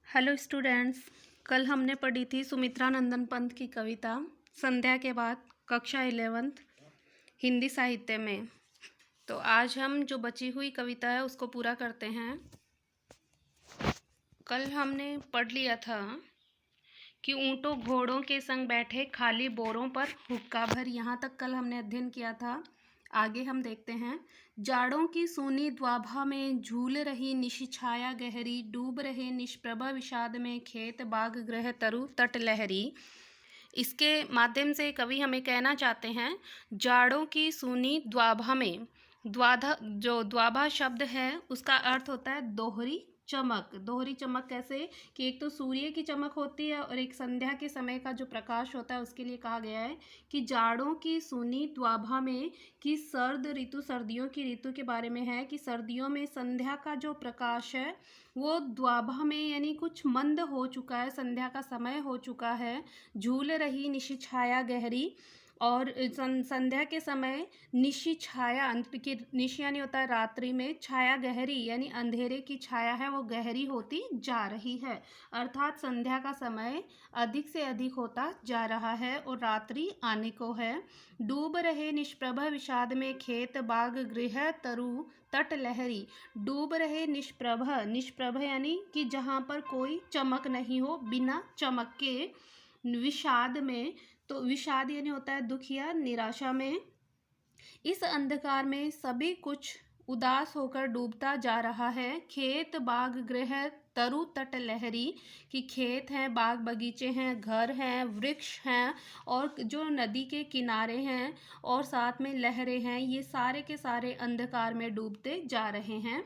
Hello students. कल हमने पढ़ी थी सुमित्रा नंदन पंत की कविता संध्या के बाद, कक्षा 11th हिंदी साहित्य में। तो आज हम जो बची हुई कविता है उसको पूरा करते हैं। कल हमने पढ़ लिया था कि ऊँटों घोड़ों के संग बैठे खाली बोरों पर हुक्का भर। यहाँ तक कल हमने अध्ययन किया था। आगे हम देखते हैं। जाड़ों की सूनी द्वाभा में झूल रही निशि छाया गहरी, डूब रहे निष्प्रभा विषाद में खेत बाग गृह तरु तट लहरी। इसके माध्यम से कवि हमें कहना चाहते हैं, जाड़ों की सूनी द्वाभा में, द्वाभा शब्द है उसका अर्थ होता है दोहरी चमक। दोहरी चमक कैसे कि एक तो सूर्य की चमक होती है और एक संध्या के समय का जो प्रकाश होता है उसके लिए कहा गया है कि जाड़ों की सूनी द्वाभा में, कि सर्द ऋतु, सर्दियों की ऋतु के बारे में है कि सर्दियों में संध्या का जो प्रकाश है वो द्वाभा में यानी कुछ मंद हो चुका है, संध्या का समय हो चुका है। झूल रही निशि छाया गहरी, और संध्या के समय निशि छाया, अंत की निशि यानी होता है रात्रि में, छाया गहरी यानी अंधेरे की छाया है वो गहरी होती जा रही है। अर्थात संध्या का समय अधिक से अधिक होता जा रहा है और रात्रि आने को है। डूब रहे निष्प्रभ विषाद में खेत बाग गृह तरु तट लहरी। डूब रहे निष्प्रभ, निष्प्रभ यानी कि जहाँ पर कोई चमक नहीं हो, बिना चमक के, विषाद में, तो विषाद यानी होता है दुख या निराशा में। इस अंधकार में सभी कुछ उदास होकर डूबता जा रहा है। खेत बाग गृह तरु तट लहरी, कि खेत हैं, बाग बगीचे हैं, घर हैं, वृक्ष हैं और जो नदी के किनारे हैं और साथ में लहरें हैं, ये सारे के सारे अंधकार में डूबते जा रहे हैं।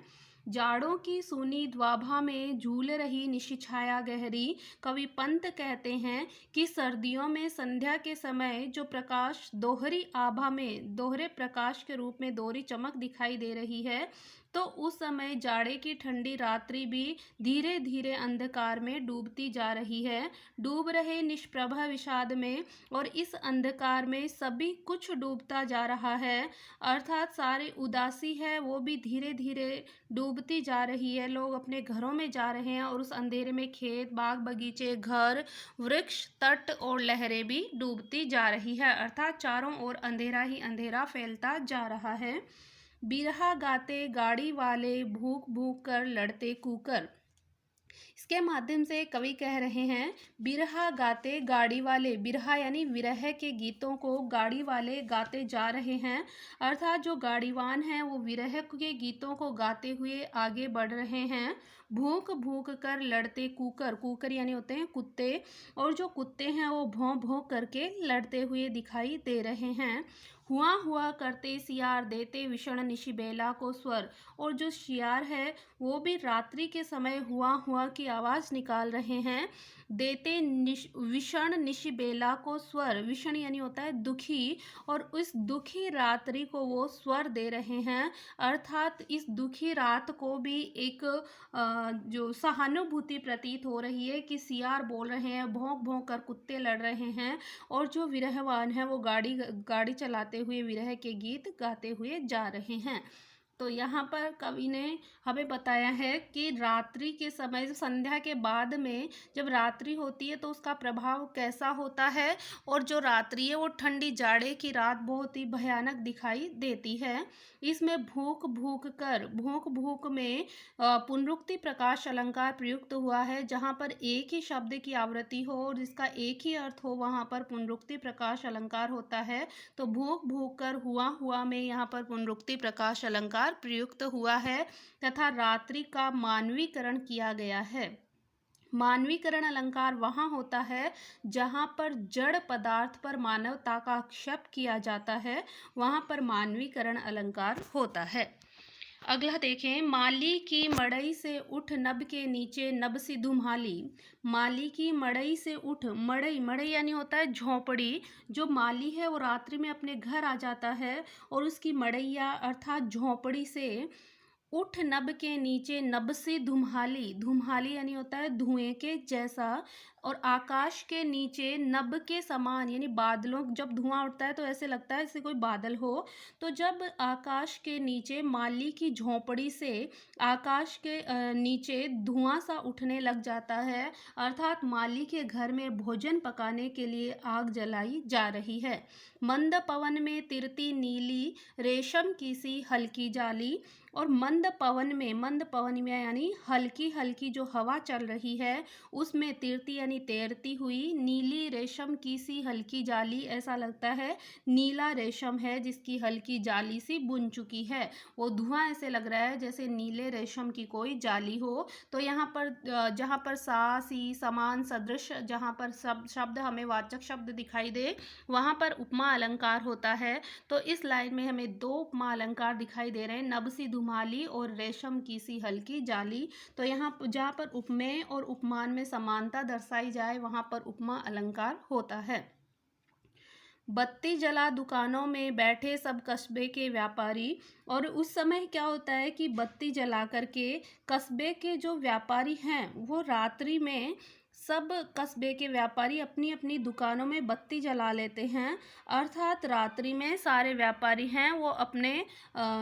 जाड़ों की सूनी द्वाभा में झूल रही निशि छाया गहरी। कवि पंत कहते हैं कि सर्दियों में संध्या के समय जो प्रकाश दोहरी आभा में, दोहरे प्रकाश के रूप में दोहरी चमक दिखाई दे रही है, तो उस समय जाड़े की ठंडी रात्रि भी धीरे धीरे अंधकार में डूबती जा रही है। डूब रहे निष्प्रभ विषाद में, और इस अंधकार में सभी कुछ डूबता जा रहा है। अर्थात सारी उदासी है वो भी धीरे धीरे डूबती जा रही है। लोग अपने घरों में जा रहे हैं और उस अंधेरे में खेत बाग बगीचे, घर, वृक्ष, तट और लहरें भी डूबती जा रही है। अर्थात चारों ओर अंधेरा ही अंधेरा फैलता जा रहा है। बिरहा गाते गाड़ी वाले भूख भूख कर लड़ते कूकर। इसके माध्यम से कवि कह रहे हैं, बिरहा गाते गाड़ी वाले, बिरहा यानी विरह के गीतों को गाड़ी वाले गाते जा रहे हैं। अर्थात जो गाड़ीवान हैं वो विरह के गीतों को गाते हुए आगे बढ़ रहे हैं। भूख भूख कर लड़ते कूकर, कूकर यानी होते हैं कुत्ते, और जो कुत्ते हैं वो भौं भौं करके लड़ते हुए दिखाई दे रहे हैं। हुआ हुआ करते सियार देते विषण निशि बेला को स्वर, और जो शियार है वो भी रात्रि के समय हुआ हुआ की आवाज़ निकाल रहे हैं। देते विषण निशि बेला को स्वर, विषण यानी होता है दुखी, और उस दुखी रात्रि को वो स्वर दे रहे हैं। अर्थात इस दुखी रात को भी एक जो सहानुभूति प्रतीत हो रही है कि सियार बोल रहे हैं, भौंक भौंक कर कुत्ते लड़ रहे हैं, और जो विरहवान है वो गाड़ी चलाते हुए विरह के गीत गाते हुए जा रहे हैं। तो यहाँ पर कवि ने हमें बताया है कि रात्रि के समय, संध्या के बाद में जब रात्रि होती है तो उसका प्रभाव कैसा होता है, और जो रात्रि है वो ठंडी जाड़े की रात बहुत ही भयानक दिखाई देती है। इसमें भूख भूख कर, भूख भूख में पुनरुक्ति प्रकाश अलंकार प्रयुक्त हुआ है। जहाँ पर एक ही शब्द की आवृत्ति हो और जिसका एक ही अर्थ हो वहाँ पर पुनरुक्ति प्रकाश अलंकार होता है। तो भूख भूख कर हुआ हुआ में यहाँ पर पुनरुक्ति प्रकाश अलंकार प्रयुक्त हुआ है, तथा रात्रि का मानवीकरण किया गया है। मानवीकरण अलंकार वहाँ होता है जहाँ पर जड़ पदार्थ पर मानवता का आक्षेप किया जाता है, वहाँ पर मानवीकरण अलंकार होता है। अगला देखें, माली की मड़ई से उठ नभ के नीचे नभ सी धुम्हाली। माली की मड़ई से उठ, मड़ई, मड़ई यानी होता है झोंपड़ी। जो माली है वो रात्रि में अपने घर आ जाता है और उसकी मड़ैया अर्थात झोंपड़ी से उठ नभ के नीचे नभ सी धुम्हाली, धुम्हाली यानी होता है धुएं के जैसा, और आकाश के नीचे नभ के समान यानी बादलों, जब धुआं उठता है तो ऐसे लगता है जैसे कोई बादल हो। तो जब आकाश के नीचे माली की झोंपड़ी से आकाश के नीचे धुआं सा उठने लग जाता है, अर्थात माली के घर में भोजन पकाने के लिए आग जलाई जा रही है। मंद पवन में तिरती नीली रेशम की सी हल्की जाली, और मंद पवन में यानी हल्की हल्की जो हवा चल रही है उसमें तिरती यानी तैरती हुई नीली रेशम की सी हल्की जाली, ऐसा लगता है नीला रेशम है जिसकी हल्की जाली सी बुन चुकी है। वो धुआं ऐसे लग रहा है जैसे नीले रेशम की कोई जाली हो। तो यहाँ पर जहाँ पर सा सी समान सदृश, जहाँ पर सब शब्द हमें वाचक शब्द दिखाई दे वहाँ पर उपमा अलंकार होता है। तो इस लाइन में हमें दो उपमा अलंकार दिखाई दे रहे हैं, नभ सी धुमाली और रेशम की सी हल्की जाली। तो यहाँ जहाँ पर उपमेय और उपमान में समानता दर्शाई जाए वहाँ पर उपमा अलंकार होता है। बत्ती जला दुकानों में बैठे सब कस्बे के व्यापारी, और उस समय क्या होता है कि बत्ती जला करके कस्बे के जो व्यापारी हैं वो रात्रि में, सब कस्बे के व्यापारी अपनी अपनी दुकानों में बत्ती जला लेते हैं, अर्थात रात्रि में सारे व्यापारी हैं वो अपने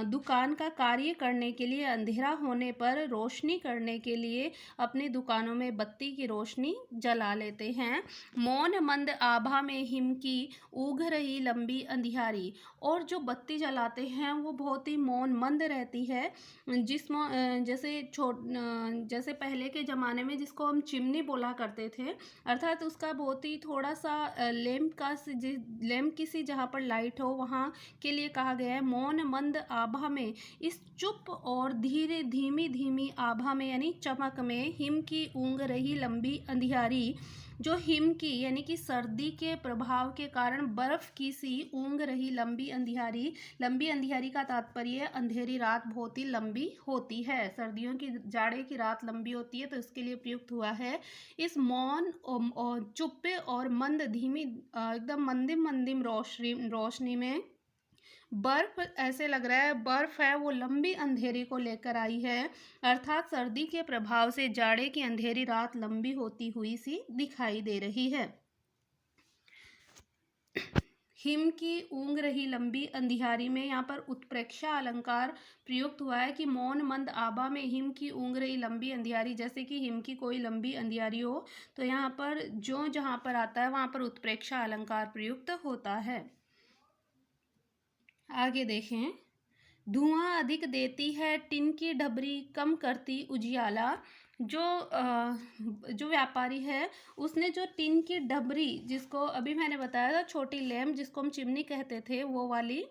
दुकान का कार्य करने के लिए अंधेरा होने पर रोशनी करने के लिए अपनी दुकानों में बत्ती की रोशनी जला लेते हैं। मौन मंद आभा में हिम की उग रही लंबी अंधियारी, और जो बत्ती जलाते हैं वो बहुत ही मौन मंद रहती है, जैसे पहले के ज़माने में जिसको हम चिमनी बोला करते थे, अर्थात उसका बहुत ही थोड़ा सा लैम्प किसी जहाँ पर लाइट हो वहाँ के लिए कहा गया है। मौन मंद आभा में, इस चुप और धीरे धीमी धीमी आभा में यानी चमक में, हिम की ऊँग रही लंबी अंधियारी, जो हिम की यानी कि सर्दी के प्रभाव के कारण बर्फ की सी ऊँग रही लंबी अंधियारी, लंबी अंधियारी का तात्पर्य अंधेरी रात बहुत ही लंबी होती है, सर्दियों की जाड़े की रात लंबी होती है तो इसके लिए प्रयुक्त हुआ है। इस मौन और चुप्पे और मंद धीमी एकदम मंदिम मंदिम रोशनी में बर्फ, ऐसे लग रहा है बर्फ है वो लंबी अंधेरी को लेकर आई है, अर्थात सर्दी के प्रभाव से जाड़े की अंधेरी रात लंबी होती हुई सी दिखाई दे रही है। हिम की ऊँग रही लंबी अंधियारी में यहाँ पर उत्प्रेक्षा अलंकार प्रयुक्त हुआ है कि मौन मंद आभा में हिम की ऊँग रही लंबी अंधियारी, जैसे कि हिम की कोई लंबी अंधियारी हो, तो यहाँ पर जो जहाँ पर आता है वहाँ पर उत्प्रेक्षा अलंकार प्रयुक्त होता है। आगे देखें, धुआं अधिक देती है टिन की डबरी कम करती उजियाला, जो व्यापारी है उसने जो टिन की डबरी, जिसको अभी मैंने बताया था छोटी लैम्प जिसको हम चिमनी कहते थे वो वाली,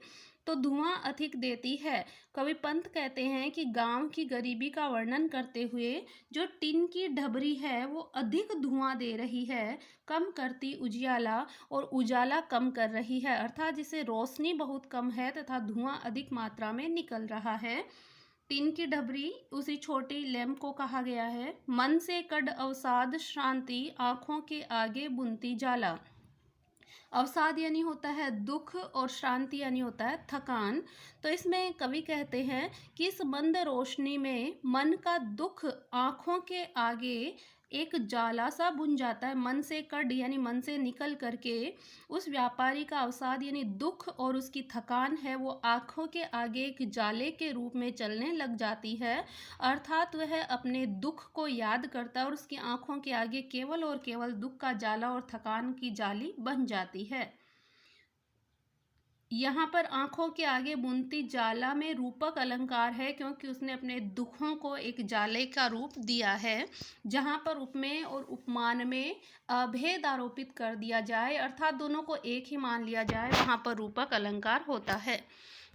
तो धुआं अधिक देती है। कवि पंत कहते हैं कि गांव की गरीबी का वर्णन करते हुए जो टिन की डबरी है वो अधिक धुआं दे रही है, कम करती उजियाला, और उजाला कम कर रही है, अर्थात जिसे रोशनी बहुत कम है तथा धुआं अधिक मात्रा में निकल रहा है। टिन की डबरी उसी छोटी लैम्प को कहा गया है। मन से कड अवसाद श्रांति आँखों के आगे बुनती जाला, अवसाद यानी होता है दुख और शांति यानी होता है थकान। तो इसमें कवि कहते हैं कि इस मंद रोशनी में मन का दुख आँखों के आगे एक जाला सा बुन जाता है, मन से कड यानी मन से निकल करके उस व्यापारी का अवसाद यानी दुख और उसकी थकान है वो आँखों के आगे एक जाले के रूप में चलने लग जाती है, अर्थात वह अपने दुख को याद करता है और उसकी आँखों के आगे केवल और केवल दुख का जाला और थकान की जाली बन जाती है। यहाँ पर आँखों के आगे बुनती जाला में रूपक अलंकार है क्योंकि उसने अपने दुखों को एक जाले का रूप दिया है। जहाँ पर उपमेय और उपमान में अभेद आरोपित कर दिया जाए, अर्थात दोनों को एक ही मान लिया जाए, वहाँ पर रूपक अलंकार होता है।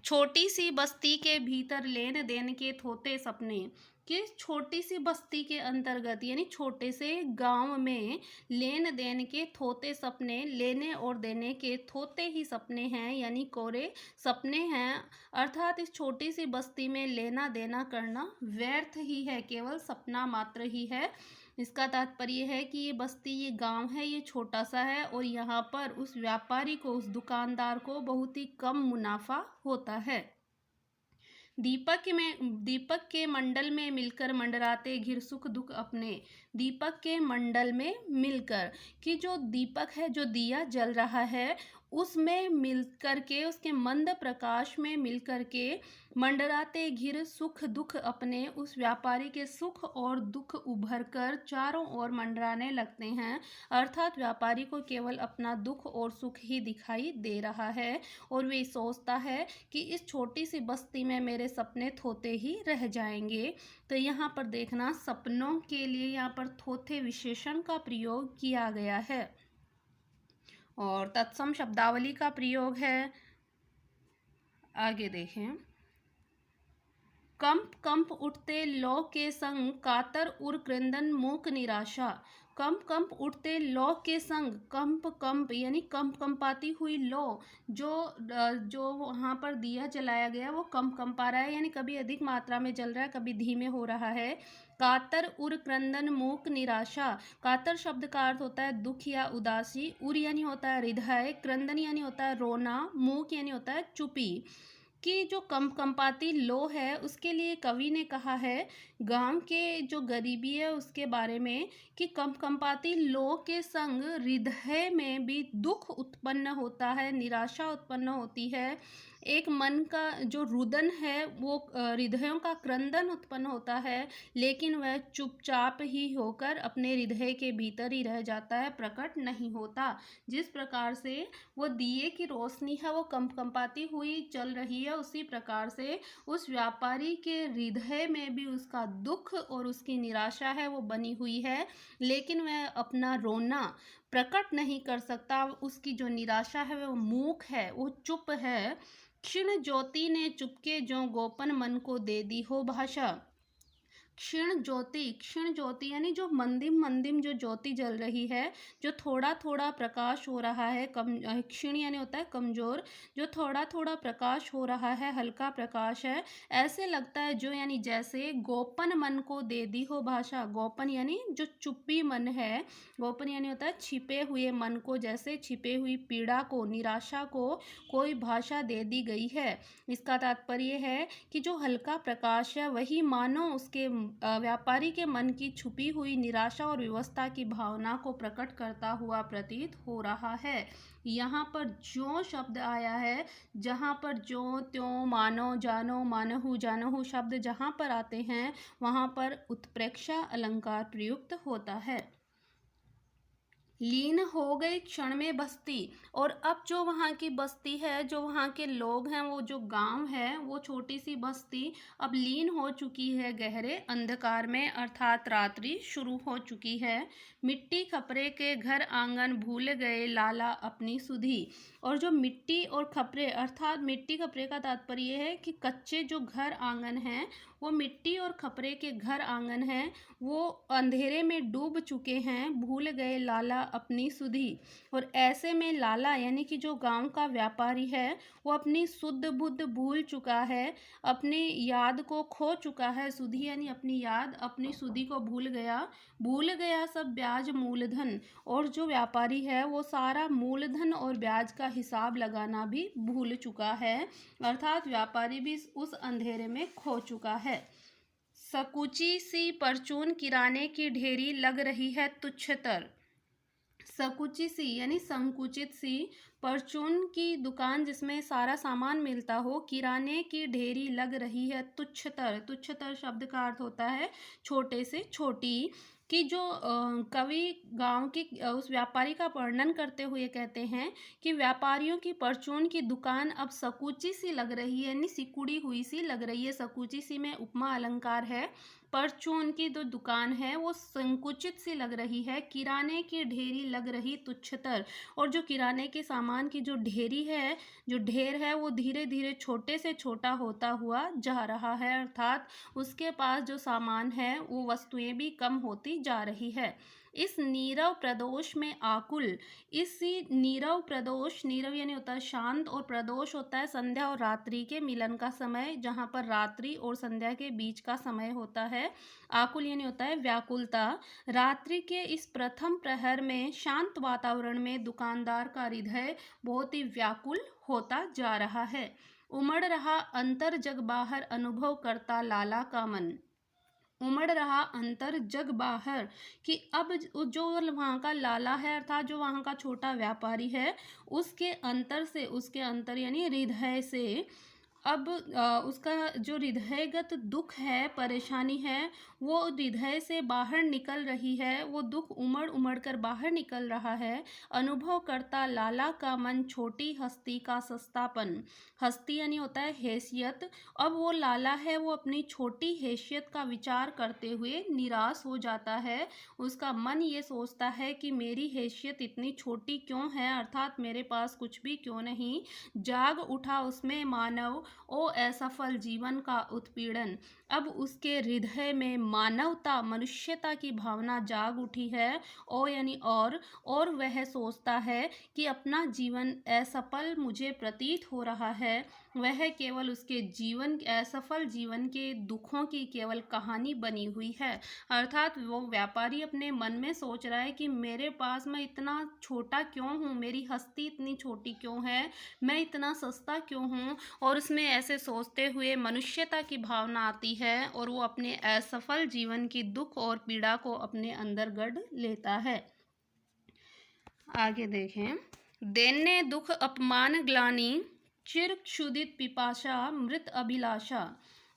छोटी सी बस्ती के भीतर लेन देन के थोते सपने, कि छोटी सी बस्ती के अंतर्गत यानी छोटे से गांव में लेन देन के थोते सपने, लेने और देने के थोते ही सपने हैं यानी कोरे सपने हैं, अर्थात इस छोटी सी बस्ती में लेना देना करना व्यर्थ ही है, केवल सपना मात्र ही है। इसका तात्पर्य है कि ये बस्ती, ये गांव है, ये छोटा सा है और यहाँ पर उस व्यापारी को, उस दुकानदार को बहुत ही कम मुनाफा होता है। दीपक के मंडल में मिलकर मंडराते घिर सुख दुख अपने। दीपक के मंडल में मिलकर, कि जो दीपक है, जो दिया जल रहा है, उसमें मिलकर के, उसके मंद प्रकाश में मिलकर के मंडराते घिर सुख दुख अपने, उस व्यापारी के सुख और दुख उभर कर चारों ओर मंडराने लगते हैं। अर्थात व्यापारी को केवल अपना दुख और सुख ही दिखाई दे रहा है और वे सोचता है कि इस छोटी सी बस्ती में मेरे सपने थोते ही रह जाएंगे। तो यहाँ पर देखना, सपनों के लिए यहाँ पर थोथे विशेषण का प्रयोग किया गया है और तत्सम शब्दावली का प्रयोग है। आगे देखें। कंप कंप उठते लौ के संग कातर उर क्रंदन मूक निराशा। कंप कंप उठते लौ के संग, कंप कंप यानी कंप कंपाती हुई लौ, जो वहाँ पर दिया जलाया गया वो कंप कंपा रहा है, यानी कभी अधिक मात्रा में जल रहा है, कभी धीमे हो रहा है। कातर उर क्रंदन मूक निराशा। कातर शब्द का अर्थ होता है दुख या उदासी। उर यानी होता है हृदय, क्रंदन यानी होता है रोना, मूक यानी होता है चुपी। कि जो कंपाती लो है, उसके लिए कवि ने कहा है गांव के जो गरीबी है उसके बारे में, कि कंपाती लो के संग हृदय में भी दुख उत्पन्न होता है, निराशा उत्पन्न होती है। एक मन का जो रुदन है वो हृदयों का क्रंदन उत्पन्न होता है, लेकिन वह चुपचाप ही होकर अपने हृदय के भीतर ही रह जाता है, प्रकट नहीं होता। जिस प्रकार से वो दिए की रोशनी है वो कंपाती हुई चल रही है, उसी प्रकार से उस व्यापारी के हृदय में भी उसका दुख और उसकी निराशा है वो बनी हुई है, लेकिन वह अपना रोना प्रकट नहीं कर सकता। उसकी जो निराशा है वो मूक है, वो चुप है। क्षीण ज्योति ने चुपके जो गोपन मन को दे दी हो भाषा। क्षीण ज्योति यानी जो मंदिम मंदिम जो ज्योति जल रही है, जो थोड़ा थोड़ा प्रकाश हो रहा है, क्षीण यानी होता है कमजोर, जो थोड़ा थोड़ा प्रकाश हो रहा है, हल्का प्रकाश है, ऐसे लगता है जो, यानी जैसे गोपन मन को दे दी हो भाषा। गोपन यानी जो चुप्पी मन है, गोपन यानी होता है छिपे हुए मन को, जैसे छिपे हुई पीड़ा को, निराशा को कोई भाषा दे दी गई है। इसका तात्पर्य है कि जो हल्का प्रकाश है वही मानो उसके व्यापारी के मन की छुपी हुई निराशा और विवशता की भावना को प्रकट करता हुआ प्रतीत हो रहा है। यहाँ पर जो शब्द आया है, जहाँ पर जो त्यों मानो जानो मानहु जानहु शब्द जहाँ पर आते हैं वहाँ पर उत्प्रेक्षा अलंकार प्रयुक्त होता है। लीन हो गई क्षण में बस्ती, और अब जो वहाँ की बस्ती है, जो वहाँ के लोग हैं, वो जो गांव है, वो छोटी सी बस्ती अब लीन हो चुकी है गहरे अंधकार में, अर्थात रात्रि शुरू हो चुकी है। मिट्टी खपरे के घर आंगन भूल गए लाला अपनी सुधी। और जो मिट्टी और खपरे, अर्थात मिट्टी खपरे का तात्पर्य है कि कच्चे जो घर आंगन हैं, वो मिट्टी और खपरे के घर आंगन हैं, वो अंधेरे में डूब चुके हैं, भूल गए लाला अपनी सुधी। और ऐसे में लाला यानी कि जो गांव का व्यापारी है, वो अपनी शुद्ध बुद्ध भूल चुका है, अपनी याद को खो चुका है। सुधी यानी अपनी याद, अपनी सुधी को भूल गया सब ब्याज मूलधन। और जो व्यापारी है वो सारा मूलधन और ब्याज का हिसाब लगाना भी भूल चुका है, अर्थात व्यापारी भी उस अंधेरे में खो चुका है। सकुची सी परचून किराने की ढेरी लग रही है तुच्छतर। सकुची सी यानी संकुचित सी, परचून की दुकान जिसमें सारा सामान मिलता हो, किराने की ढेरी लग रही है तुच्छतर। तुच्छतर शब्द का अर्थ होता है छोटे से छोटी। कि जो कवि गांव की उस व्यापारी का वर्णन करते हुए कहते हैं कि व्यापारियों की परचून की दुकान अब सकुची सी लग रही है, यानी सिकुड़ी हुई सी लग रही है। सकुची सी में उपमा अलंकार है। परचून की जो दुकान है वो संकुचित सी लग रही है, किराने की ढेरी लग रही तुच्छतर। और जो किराने के सामान की जो ढेरी है, जो ढेर है, वो धीरे धीरे छोटे से छोटा होता हुआ जा रहा है, अर्थात उसके पास जो सामान है वो वस्तुएं भी कम होती जा रही है। इस नीरव प्रदोष में आकुल, इसी नीरव प्रदोष, नीरव यानी होता है शांत और प्रदोष होता है संध्या और रात्रि के मिलन का समय, जहाँ पर रात्रि और संध्या के बीच का समय होता है। आकुल यानी होता है व्याकुलता। रात्रि के इस प्रथम प्रहर में शांत वातावरण में दुकानदार का हृदय बहुत ही व्याकुल होता जा रहा है। उमड़ रहा अंतर जग बाहर अनुभव करता लाला का मन। उमड़ रहा अंतर जग बाहर, कि अब जो वहाँ का लाला है अर्थात जो वहाँ का छोटा व्यापारी है, उसके अंतर से, उसके अंतर यानी हृदय से अब उसका जो हृदयगत दुख है, परेशानी है, वो हृदय से बाहर निकल रही है, वो दुख उमड़ उमड़ कर बाहर निकल रहा है। अनुभव करता लाला का मन छोटी हस्ती का सस्तापन। हस्ती यानी होता है हैसियत। अब वो लाला है, वो अपनी छोटी हैसियत का विचार करते हुए निराश हो जाता है। उसका मन ये सोचता है कि मेरी हैसियत इतनी छोटी क्यों है, अर्थात मेरे पास कुछ भी क्यों नहीं। जाग उठा उसमें मानव, ओ असफल जीवन का उत्पीड़न। अब उसके हृदय में मानवता, मनुष्यता की भावना जाग उठी है। ओ यानी और वह सोचता है कि अपना जीवन असफल मुझे प्रतीत हो रहा है। वह केवल उसके जीवन, असफल जीवन के दुखों की केवल कहानी बनी हुई है। अर्थात वो व्यापारी अपने मन में सोच रहा है कि मेरे पास, मैं इतना छोटा क्यों हूँ, मेरी हस्ती इतनी छोटी क्यों है, मैं इतना सस्ता क्यों हूँ। और उसमें ऐसे सोचते हुए मनुष्यता की भावना आती है और वो अपने असफल जीवन की दुख और पीड़ा को अपने अंदर गढ़ लेता है। आगे देखें। दैन्य दुख अपमान ग्लानि, चिर क्षुधित पिपाशा मृत अभिलाषा।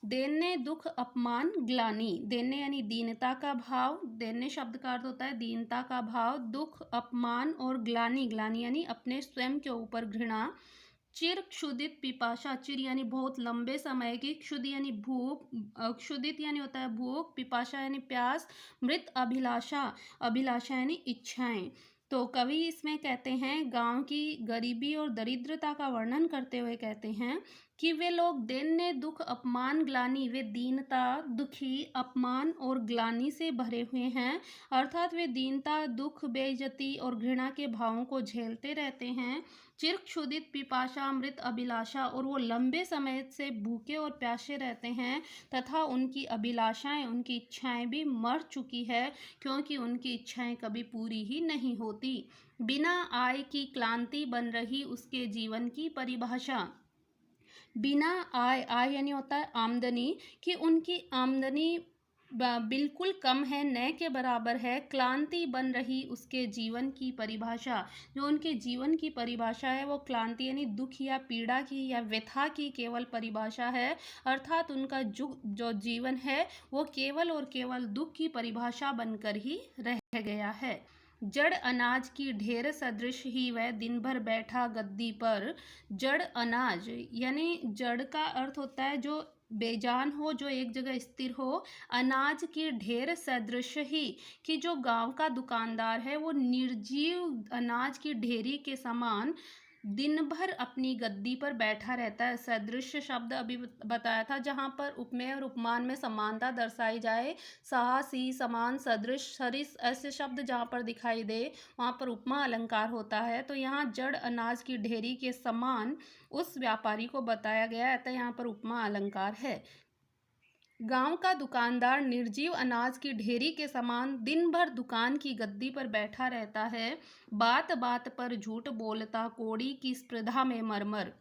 दैन्य दुख अपमान ग्लानि, दैन्य यानी दीनता का भाव, दैन्य शब्द का अर्थ होता है दीनता का भाव, दुख, अपमान और ग्लानि, ग्लानि यानी अपने स्वयं के ऊपर घृणा। चिर क्षुधित पिपाशा, चिर यानी बहुत लंबे समय की, क्षुध यानी भूख, क्षुधित यानी होता है भूख, पिपाशा यानी प्यास, मृत अभिलाषा, अभिलाषा यानी इच्छाएं। तो कवि इसमें कहते हैं, गांव की गरीबी और दरिद्रता का वर्णन करते हुए कहते हैं कि वे लोग दैन्य दुख अपमान ग्लानि, वे दीनता, दुखी, अपमान और ग्लानि से भरे हुए हैं। अर्थात वे दीनता, दुख, बेइज्जती और घृणा के भावों को झेलते रहते हैं। चिर क्षुधित पिपाशा मृत अभिलाषा, और वो लंबे समय से भूखे और प्यासे रहते हैं तथा उनकी अभिलाषाएं, उनकी इच्छाएं भी मर चुकी है, क्योंकि उनकी इच्छाएं कभी पूरी ही नहीं होती। बिना आय की क्लांति बन रही उसके जीवन की परिभाषा। बिना आय, आय यानी होता है आमदनी, कि उनकी आमदनी बिल्कुल कम है, न के बराबर है। क्लांति बन रही उसके जीवन की परिभाषा, जो उनके जीवन की परिभाषा है वो क्लांति यानी दुख या पीड़ा की या व्यथा की केवल परिभाषा है। अर्थात उनका जो जीवन है वो केवल और केवल दुख की परिभाषा बनकर ही रह गया है। जड़ अनाज की ढेर सदृश ही वह दिन भर बैठा गद्दी पर। जड़ अनाज यानी जड़ का अर्थ होता है जो बेजान हो, जो एक जगह स्थिर हो। अनाज की ढेर सदृश ही, कि जो गांव का दुकानदार है वो निर्जीव अनाज की ढेरी के समान दिन भर अपनी गद्दी पर बैठा रहता है। सदृश शब्द अभी बताया था, जहाँ पर उपमेय और उपमान में समानता दर्शाई जाए, साहसी, समान, सदृश, सरिस ऐसे शब्द जहाँ पर दिखाई दे वहाँ पर उपमा अलंकार होता है। तो यहाँ जड़ अनाज की ढेरी के समान उस व्यापारी को बताया गया है, अतः यहाँ पर उपमा अलंकार है। गांव का दुकानदार निर्जीव अनाज की ढेरी के समान दिन भर दुकान की गद्दी पर बैठा रहता है। बात बात पर झूठ बोलता कौड़ी की स्पर्धा में मरमर,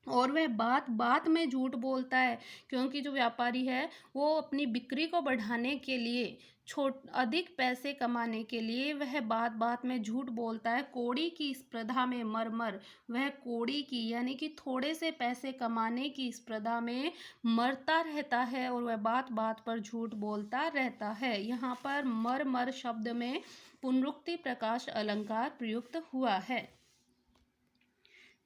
और वह बात बात में झूठ बोलता है, क्योंकि जो व्यापारी है वो अपनी बिक्री को बढ़ाने के लिए, अधिक पैसे कमाने के लिए वह बात बात में झूठ बोलता है। कौड़ी की स्पर्धा में मरमर, वह कौड़ी की यानी कि थोड़े से पैसे कमाने की स्पर्धा में मरता रहता है और वह बात बात पर झूठ बोलता रहता है। यहाँ पर मर मर शब्द में पुनरुक्ति प्रकाश अलंकार प्रयुक्त हुआ है।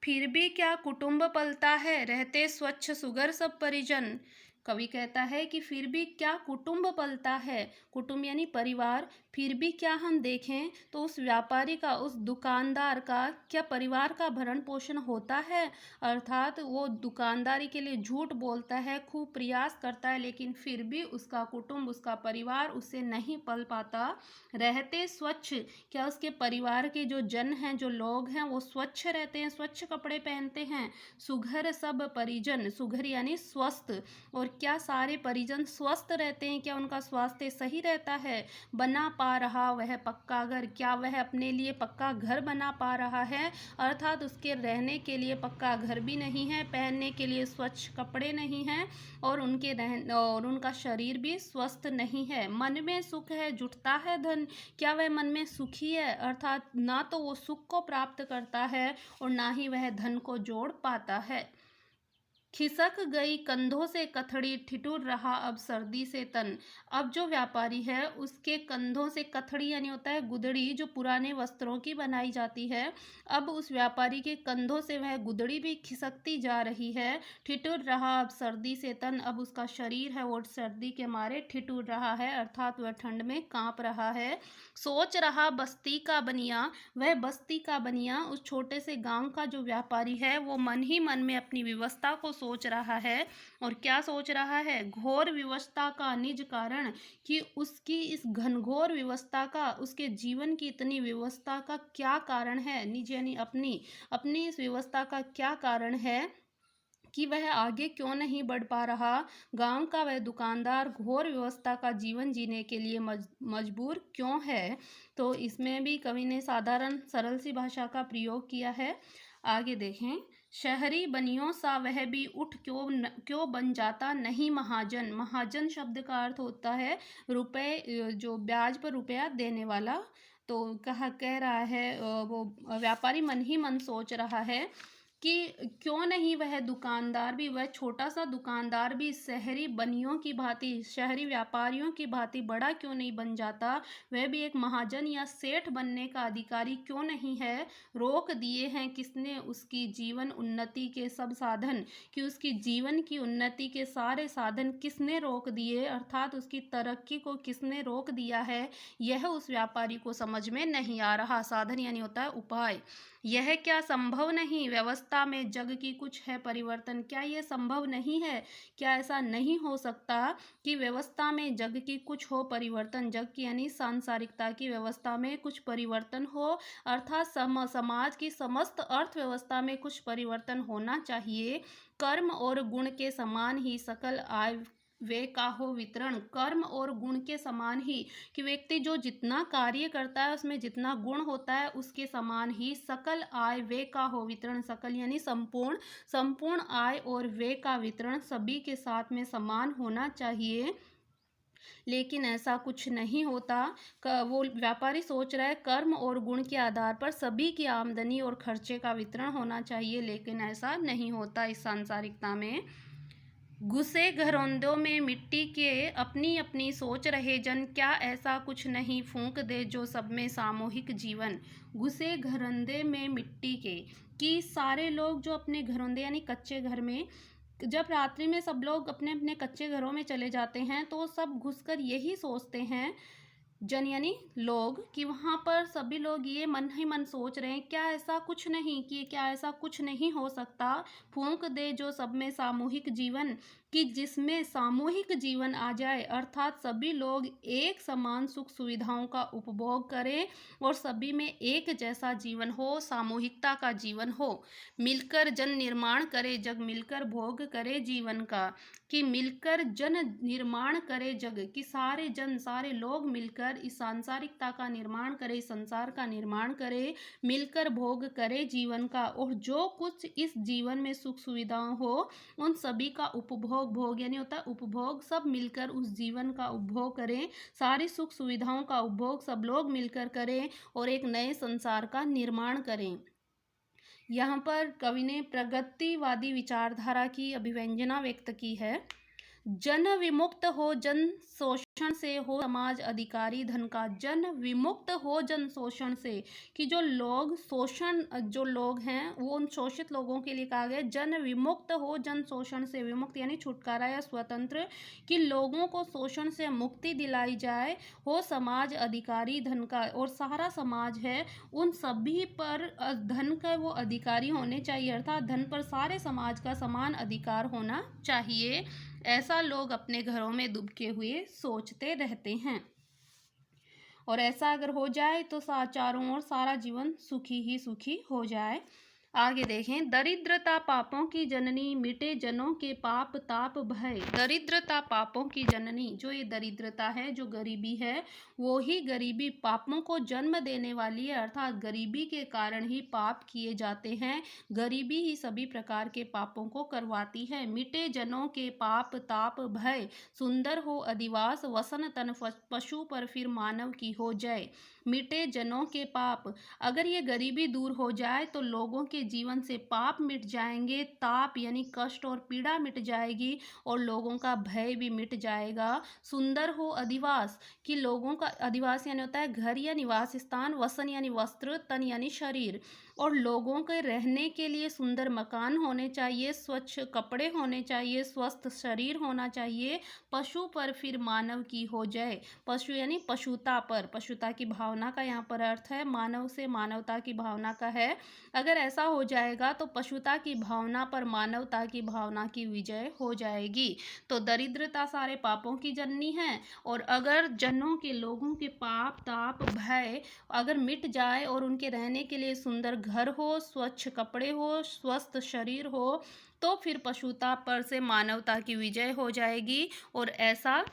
फिर भी क्या कुटुंब पलता है, रहते स्वच्छ सुगर सब परिजन। कवि कहता है कि फिर भी क्या कुटुंब पलता है, कुटुंब यानी परिवार। फिर भी क्या हम देखें तो उस व्यापारी का, उस दुकानदार का क्या परिवार का भरण पोषण होता है। अर्थात वो दुकानदारी के लिए झूठ बोलता है, खूब प्रयास करता है, लेकिन फिर भी उसका कुटुंब, उसका परिवार उससे नहीं पल पाता। रहते स्वच्छ, क्या उसके परिवार के जो जन हैं, जो लोग हैं वो स्वच्छ रहते हैं, स्वच्छ कपड़े पहनते हैं। सुघर सब परिजन, सुघर यानी स्वस्थ, और क्या सारे परिजन स्वस्थ रहते हैं, क्या उनका स्वास्थ्य सही रहता है? बना पा रहा वह पक्का घर, क्या वह अपने लिए पक्का घर बना पा रहा है? अर्थात उसके रहने के लिए पक्का घर भी नहीं है, पहनने के लिए स्वच्छ कपड़े नहीं हैं और उनका शरीर भी स्वस्थ नहीं है। मन में सुख है, जुटता है धन, क्या वह मन में सुखी है? अर्थात ना तो वो सुख को प्राप्त करता है और ना ही वह धन को जोड़ पाता है। खिसक गई कंधों से कथड़ी, ठिठुर रहा अब सर्दी से तन। अब जो व्यापारी है उसके कंधों से कथड़ी यानी होता है गुदड़ी, जो पुराने वस्त्रों की बनाई जाती है, अब उस व्यापारी के कंधों से वह गुदड़ी भी खिसकती जा रही है। ठिठुर रहा अब सर्दी से तन, अब उसका शरीर है वो सर्दी के मारे ठिठुर रहा है, अर्थात वह ठंड में कांप रहा है। सोच रहा बस्ती का बनिया, वह बस्ती का बनिया उस छोटे से गांव का जो व्यापारी है वो मन ही मन में अपनी व्यवस्था को सोच रहा है। और क्या सोच रहा है? घोर विवशता का निज कारण, कि उसकी इस घनघोर व्यवस्था का, उसके जीवन की इतनी व्यवस्था का क्या कारण है? निज यानी अपनी अपनी इस व्यवस्था का क्या कारण है कि वह आगे क्यों नहीं बढ़ पा रहा? गांव का वह दुकानदार घोर व्यवस्था का जीवन जीने के लिए मजबूर क्यों है? तो इसमें भी कवि ने साधारण सरल सी भाषा का प्रयोग किया है। आगे देखें। शहरी बनियों सा वह भी उठ क्यों बन जाता नहीं महाजन। महाजन शब्द का अर्थ होता है रुपए, जो ब्याज पर रुपया देने वाला। तो कह रहा है वो व्यापारी मन ही मन सोच रहा है कि क्यों नहीं वह दुकानदार भी, वह छोटा सा दुकानदार भी शहरी बनियों की भांति, शहरी व्यापारियों की भांति बड़ा क्यों नहीं बन जाता? वह भी एक महाजन या सेठ बनने का अधिकारी क्यों नहीं है? रोक दिए हैं किसने उसकी जीवन उन्नति के सब साधन, कि उसकी जीवन की उन्नति के सारे साधन किसने रोक दिए, अर्थात उसकी तरक्की को किसने रोक दिया है? यह उस व्यापारी को समझ में नहीं आ रहा। साधन यानी होता है उपाय। यह क्या संभव नहीं? व्यवस्था में जग की कुछ है परिवर्तन, क्या यह संभव नहीं है? क्या ऐसा नहीं हो सकता कि व्यवस्था में जग की कुछ हो परिवर्तन? जग की यानी सांसारिकता की व्यवस्था में कुछ परिवर्तन हो, अर्थात समाज की समस्त अर्थव्यवस्था में कुछ परिवर्तन होना चाहिए। कर्म और गुण के समान ही सकल आय वे का हो वितरण। कर्म और गुण के समान ही, कि व्यक्ति जो जितना कार्य करता है उसमें जितना गुण होता है उसके समान ही सकल आय वे का हो वितरण। सकल यानी संपूर्ण, संपूर्ण आय और वे का वितरण सभी के साथ में समान होना चाहिए, लेकिन ऐसा कुछ नहीं होता। वो व्यापारी सोच रहा है कर्म और गुण के आधार पर सभी की आमदनी और खर्चे का वितरण होना चाहिए, लेकिन ऐसा नहीं होता इस सांसारिकता में। घुसे घरौंदों में मिट्टी के अपनी अपनी सोच रहे जन, क्या ऐसा कुछ नहीं फूंक दे जो सब में सामूहिक जीवन। घुसे घरौंदे में मिट्टी के, कि सारे लोग जो अपने घरौंदे यानी कच्चे घर में, जब रात्रि में सब लोग अपने अपने कच्चे घरों में चले जाते हैं तो सब घुसकर यही सोचते हैं, जन यानी लोग, कि वहाँ पर सभी लोग ये मन ही मन सोच रहे हैं क्या ऐसा कुछ नहीं, कि क्या ऐसा कुछ नहीं हो सकता? फूंक दे जो सब में सामूहिक जीवन, कि जिसमें सामूहिक जीवन आ जाए, अर्थात सभी लोग एक समान सुख सुविधाओं का उपभोग करें और सभी में एक जैसा जीवन हो, सामूहिकता का जीवन हो। मिलकर जन निर्माण करे जग, मिलकर भोग करे जीवन का, कि मिलकर जन निर्माण करे जग, कि सारे जन सारे लोग मिलकर इस सांसारिकता का निर्माण करे, इस संसार का निर्माण करे, मिलकर भोग करे जीवन का, और जो कुछ इस जीवन में सुख सुविधाएं हो उन सभी का उपभोग, भोग यानी होता है उपभोग, सब मिलकर उस जीवन का उपभोग करें, सारी सुख सुविधाओं का उपभोग सब लोग मिलकर करें और एक नए संसार का निर्माण करें। यहाँ पर कवि ने प्रगतिवादी विचारधारा की अभिव्यंजना व्यक्त की है। जन विमुक्त हो जन शोषण से, हो समाज अधिकारी धन का। जन विमुक्त हो जन शोषण से, कि जो लोग शोषण, जो लोग हैं वो उन शोषित लोगों के लिए कहा गया जन विमुक्त हो जन शोषण से। विमुक्त यानी छुटकारा या स्वतंत्र, कि लोगों को शोषण से मुक्ति दिलाई जाए। हो समाज अधिकारी धन का, और सारा समाज है उन सभी पर धन का वो अधिकारी होने चाहिए, अर्थात धन पर सारे समाज का समान अधिकार होना चाहिए। ऐसा लोग अपने घरों में दुबके हुए सोचते रहते हैं, और ऐसा अगर हो जाए तो चारों ओर सारा जीवन सुखी ही सुखी हो जाए। आगे देखें, दरिद्रता पापों की जननी, मिटे जनों के पाप ताप भय। दरिद्रता पापों की जननी, जो ये दरिद्रता है, जो गरीबी है, वो ही गरीबी पापों को जन्म देने वाली है, अर्थात गरीबी के कारण ही पाप किए जाते हैं। गरीबी ही सभी प्रकार के पापों को करवाती है। मिटे जनों के पाप ताप भय, सुंदर हो अधिवास, वसन तन पशु पर फिर मानव की हो जय। मिटे जनों के पाप, अगर ये गरीबी दूर हो जाए तो लोगों के जीवन से पाप मिट जाएंगे, ताप यानी कष्ट और पीड़ा मिट जाएगी, और लोगों का भय भी मिट जाएगा। सुंदर हो अधिवास, कि लोगों का अधिवास यानी होता है घर या निवास स्थान, वसन यानी वस्त्र, तन यानी शरीर, और लोगों के रहने के लिए सुंदर मकान होने चाहिए, स्वच्छ कपड़े होने चाहिए, स्वस्थ शरीर होना चाहिए। पशु पर फिर मानव की हो जाए। पशु यानी पशुता पर, पशुता की भावना का यहाँ पर अर्थ है, मानव से मानवता की भावना का है। अगर ऐसा हो जाएगा तो पशुता की भावना पर मानवता की भावना की विजय हो जाएगी। तो दरिद्रता सारे पापों की जननी है, और अगर जनों के, लोगों के पाप ताप भय अगर मिट जाए और उनके रहने के लिए सुंदर घर हो, स्वच्छ कपड़े हो, स्वस्थ शरीर हो, तो फिर पशुता पर से मानवता की विजय हो जाएगी। और ऐसा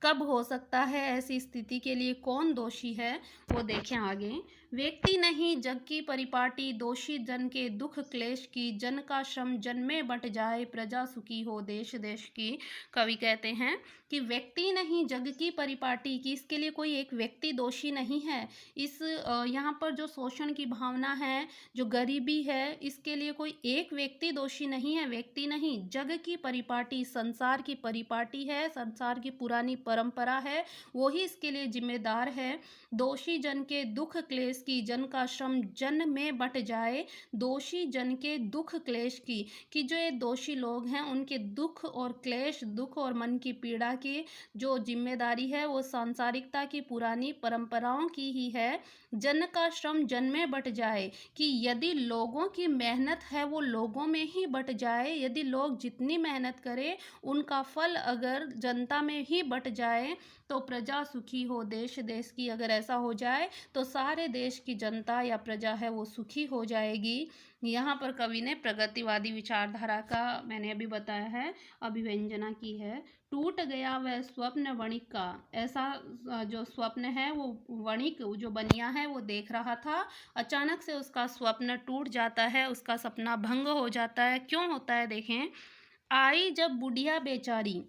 कब हो सकता है? ऐसी स्थिति के लिए कौन दोषी है, वो देखें आगे। व्यक्ति नहीं जग की परिपाटी, दोषी जन के दुख क्लेश की, जन का श्रम जन में बंट जाए, प्रजा सुखी हो देश देश की। कवि कहते हैं कि व्यक्ति नहीं जग की परिपाटी, कि इसके लिए कोई एक व्यक्ति दोषी नहीं है। इस यहाँ पर जो शोषण की भावना है, जो गरीबी है, इसके लिए कोई एक व्यक्ति दोषी नहीं है। व्यक्ति नहीं, जग की परिपाटी, संसार की परिपाटी है, संसार की पुरानी परंपरा है, वो ही इसके लिए जिम्मेदार है। दोषी जन के दुख क्लेश की, जन का श्रम जन में बंट जाए। दोषी जन के दुख क्लेश की, कि जो ये दोषी लोग हैं उनके दुख और क्लेश, दुख और मन की पीड़ा की जो जिम्मेदारी है वो सांसारिकता की पुरानी परंपराओं की ही है। जन का श्रम जन में बट जाए, कि यदि लोगों की मेहनत है वो लोगों में ही बट जाए, यदि लोग जितनी मेहनत करें उनका फल अगर जनता में ही बट जाए, तो प्रजा सुखी हो देश देश की। अगर ऐसा हो जाए तो सारे देश की जनता या प्रजा है वो सुखी हो जाएगी। यहाँ पर कवि ने प्रगतिवादी विचारधारा का, मैंने अभी बताया है, अभिव्यंजना की है। टूट गया वह स्वप्न वणिक का, ऐसा जो स्वप्न है वो वणिक जो बनिया है वो देख रहा था, अचानक से उसका स्वप्न टूट जाता है, उसका सपना भंग हो जाता है। क्यों होता है देखें। आई जब बुढ़िया बेचारी,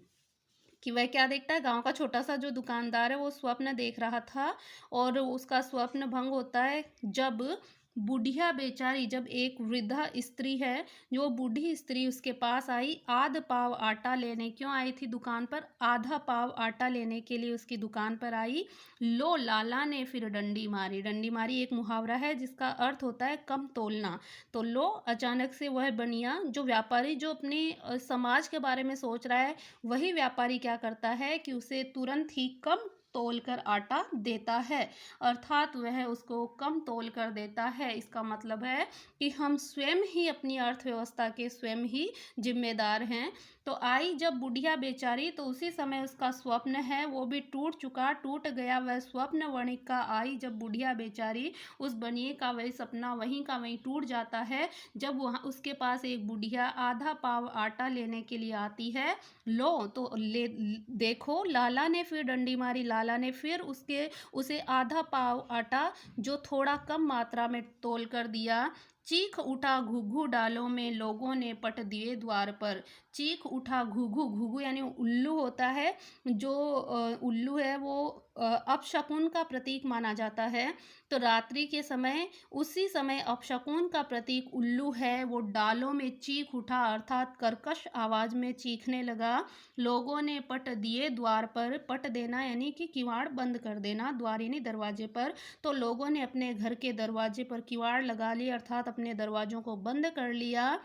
कि वह क्या देखता है, गांव का छोटा सा जो दुकानदार है वो स्वप्न देख रहा था, और उसका स्वप्न भंग होता है जब बुढ़िया बेचारी, जब एक वृद्धा स्त्री है, जो बूढ़ी स्त्री उसके पास आई, आध पाव आटा लेने। क्यों आई थी दुकान पर? आधा पाव आटा लेने के लिए उसकी दुकान पर आई। लो लाला ने फिर डंडी मारी। डंडी मारी एक मुहावरा है जिसका अर्थ होता है कम तोलना। तो लो, अचानक से वह बनिया, जो व्यापारी जो अपने समाज के बारे में सोच रहा है, वही व्यापारी क्या करता है कि उसे तुरंत ही कम तोल कर आटा देता है, अर्थात वह उसको कम तोल कर देता है। इसका मतलब है कि हम स्वयं ही अपनी अर्थव्यवस्था के स्वयं ही जिम्मेदार हैं। तो आई जब बुढ़िया बेचारी, तो उसी समय उसका स्वप्न है वो भी टूट चुका। टूट गया वह स्वप्न वणिक का, आई जब बुढ़िया बेचारी, उस बनिए का वही सपना वहीं का वहीं टूट जाता है जब वहाँ उसके पास एक बुढ़िया आधा पाव आटा लेने के लिए आती है। लो, तो ले देखो, लाला ने फिर डंडी मारी। लाला ने फिर उसे आधा पाव आटा जो थोड़ा कम मात्रा में तोल कर दिया। चीख उठा घुघु डालों में, लोगों ने पट दिए द्वार पर। चीख उठा घुघु, घुघु यानी उल्लू होता है, जो उल्लू है वो अपशकुन का प्रतीक माना जाता है। तो रात्रि के समय, उसी समय अपशकुन का प्रतीक उल्लू है, वो डालों में चीख उठा, अर्थात कर्कश आवाज में चीखने लगा। लोगों ने पट दिए द्वार पर। पट देना यानी कि किवाड़ बंद कर देना, द्वार यानी दरवाजे पर। तो लोगों ने अपने घर के दरवाजे पर किवाड़ लगा लिए, अर्थात अपने दरवाजों को बंद कर लिया।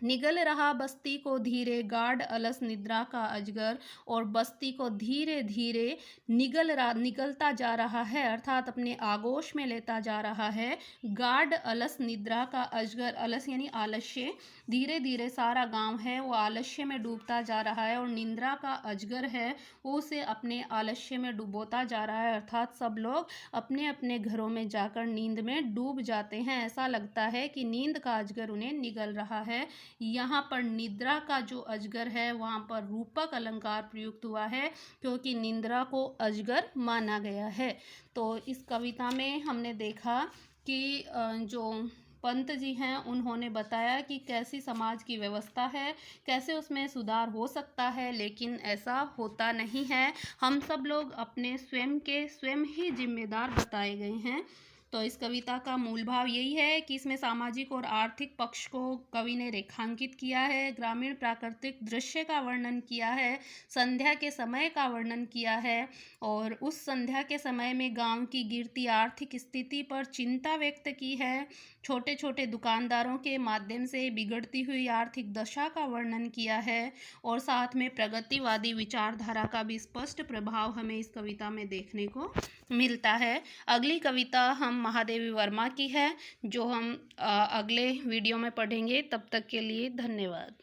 निगल रहा बस्ती को धीरे गाढ़ अलस निद्रा का अजगर, और बस्ती को धीरे धीरे निगलता जा रहा है, अर्थात अपने आगोश में लेता जा रहा है गाढ़ अलस निद्रा का अजगर। अलस यानी आलस्य। धीरे धीरे सारा गांव है वो आलस्य में डूबता जा रहा है, और निंद्रा का अजगर है वो उसे अपने आलस्य में डुबोता जा रहा है, अर्थात सब लोग अपने अपने घरों में जाकर नींद में डूब जाते हैं। ऐसा लगता है कि नींद का अजगर उन्हें निगल रहा है। यहाँ पर निद्रा का जो अजगर है वहाँ पर रूपक अलंकार प्रयुक्त हुआ है, क्योंकि निद्रा को अजगर माना गया है। तो इस कविता में हमने देखा कि जो पंत जी हैं उन्होंने बताया कि कैसी समाज की व्यवस्था है, कैसे उसमें सुधार हो सकता है, लेकिन ऐसा होता नहीं है। हम सब लोग अपने स्वयं ही जिम्मेदार बताए गए हैं। तो इस कविता का मूल भाव यही है कि इसमें सामाजिक और आर्थिक पक्ष को कवि ने रेखांकित किया है, ग्रामीण प्राकृतिक दृश्य का वर्णन किया है, संध्या के समय का वर्णन किया है, और उस संध्या के समय में गांव की गिरती आर्थिक स्थिति पर चिंता व्यक्त की है, छोटे छोटे दुकानदारों के माध्यम से बिगड़ती हुई आर्थिक दशा का वर्णन किया है, और साथ में प्रगतिवादी विचारधारा का भी स्पष्ट प्रभाव हमें इस कविता में देखने को मिलता है। अगली कविता हम महादेवी वर्मा की है, जो हम अगले वीडियो में पढ़ेंगे। तब तक के लिए धन्यवाद।